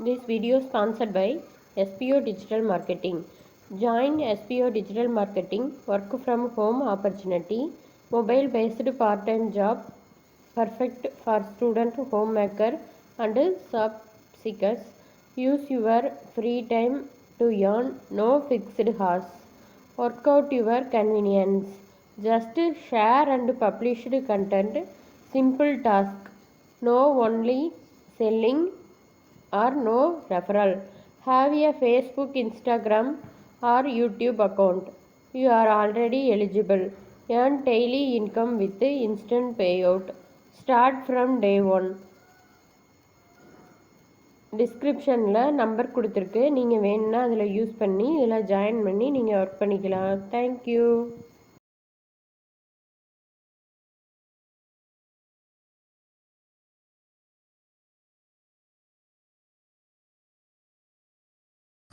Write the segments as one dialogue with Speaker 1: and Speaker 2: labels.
Speaker 1: This video is sponsored by SPO Digital Marketing. Join SPO Digital Marketing work from home opportunity, mobile based part-time job, perfect for student, homemaker and job seekers. Use your free time to earn, no fixed hours. Work out your convenience. Just share and publish content. Simple task. No only selling or no referral. Have a Facebook, Instagram or YouTube account. You are already eligible. Earn daily income with instant payout. Start from day one. டிஸ்கிரிப்ஷனில் number கொடுத்துருக்கு, நீங்கள் வேணும்னா அதில் use பண்ணி இதில் join பண்ணி நீங்கள் work பண்ணிக்கலாம். தேங்க்யூ.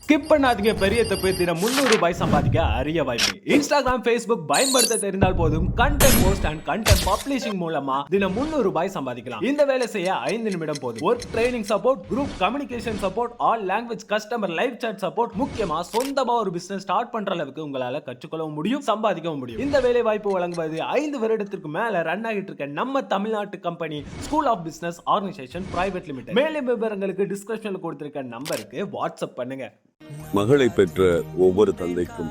Speaker 2: ஸ்கிப் பண்ணாதீங்க, பெரிய தப்பு. தினம் 300 ரூபாய் சம்பாதிக்க அரிய வாய்ப்பு. இன்ஸ்டாகிராம், ஃபேஸ்புக் பயன்படுத்த தெரிந்தால் போதும். Content post and content publishing மூலமா தினம் 300 ரூபாய் சம்பாதிக்கலாம். இந்த வேலை செய்ய 5 நிமிடம் போதும். Work training support, group communication support, all language customer live chat support, முக்கியமா சொந்தமா ஒரு பிசினஸ் ஸ்டார்ட் பண்ற அளவுக்கு உங்களால கற்றுக்கொள்ளவும் முடியும், சம்பாதிக்கவும் முடியும். இந்த வேலை வாய்ப்பு வழங்குவது 5 வருடத்திற்கு மேல ரன் ஆகிட்டு இருக்க நம்ம தமிழ்நாட்டு company school of business organisation private limited. மேலும் விவரங்களுக்கு டிஸ்கிரிப்ஷன்ல கொடுத்திருக்க நம்பருக்கு வாட்ஸ்அப் பண்ணுங்க.
Speaker 3: மகளை பெற்ற ஒவ்வொரு தந்தைக்கும்,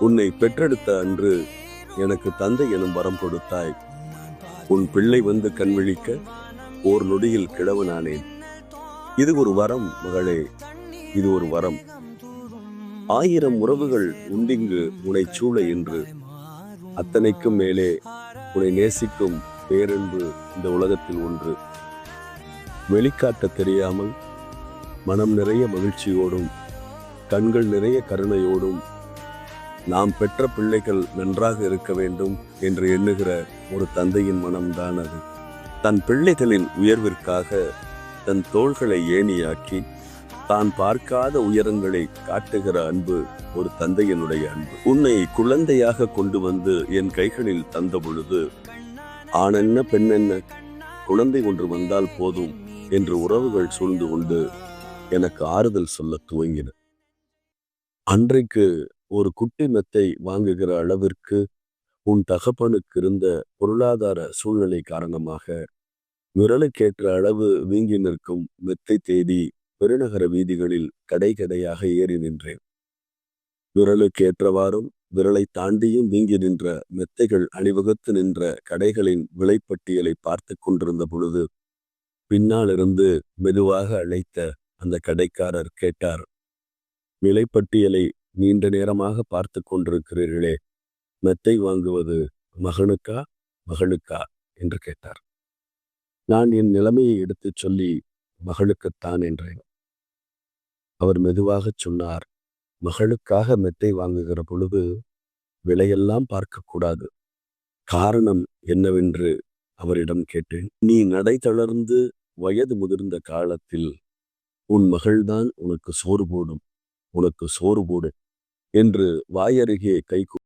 Speaker 3: உன்னை பெற்றெடுத்த அன்று எனக்கு தந்தை எனும் வரம் கொடுத்தாய். உன் பிள்ளை வந்து கண்விழிக்க ஓர் நொடியில் கிழவனானேன். இது ஒரு வரம் மகளே, இது ஒரு வரம். 1000 உறவுகள் உண்டிங்கு உன்னை சூழ என்று, அத்தனைக்கும் மேலே உன்னை நேசிக்கும் பேரன்பு இந்த உலகத்தில் ஒன்று. வெளிக்காட்ட தெரியாமல் மனம் நிறைய மகிழ்ச்சியோடும் கண்கள் நிறைய கருணையோடும் நாம் பெற்ற பிள்ளைகள் நன்றாக இருக்க வேண்டும் என்று எண்ணுகிற ஒரு தந்தையின் மனம்தான் அது. தன் பிள்ளைகளின் உயர்விற்காக தன் தோள்களை ஏணியாக்கி தான் பார்க்காத உயரங்களை காட்டுகிற அன்பு ஒரு தந்தையினுடைய அன்பு. உன்னை குழந்தையாக கொண்டு வந்து என் கைகளில் தந்த பொழுது, ஆணென்ன பெண்ணென்ன, குழந்தை ஒன்று வந்தால் போதும் என்று உறவுகள் சூழ்ந்து கொண்டு எனக்கு ஆறுதல் சொல்ல துவங்கின. அன்றைக்கு ஒரு குட்டி மெத்தை வாங்குகிற அளவிற்கு உன் தகப்பனுக்கு இருந்த பொருளாதார சூழ்நிலை காரணமாக விரலுக்கேற்ற அளவு வீங்கி நிற்கும் மெத்தை தேடி பெருநகர வீதிகளில் கடை கடையாக ஏறி நின்றேன். விரலுக்கேற்றவாறும் விரலை தாண்டியும் வீங்கி நின்ற மெத்தைகள் அணிவகுத்து நின்ற கடைகளின் விலைப்பட்டியலை பார்த்து கொண்டிருந்த பொழுது, பின்னாலிருந்து மெதுவாக அழைத்த அந்த கடைக்காரர் கேட்டார், விலைப்பட்டியலை நீண்ட நேரமாக பார்த்து கொண்டிருக்கிறீர்களே, மெத்தை வாங்குவது மகனுக்கா மகளுக்கா என்று கேட்டார். நான் என் நிலைமையை எடுத்துச் சொல்லி மகளுக்குத்தான் என்றேன். அவர் மெதுவாக சொன்னார், மகளுக்காக மெத்தை வாங்குகிற பொழுது விலையெல்லாம் பார்க்கக்கூடாது. காரணம் என்னவென்று அவரிடம் கேட்டேன். நீ நடை தளர்ந்து வயது முதிர்ந்த காலத்தில் உன் மகள்தான் உனக்கு சோறு போடும், உனக்கு சோறு போடு என்று வாயருகே கை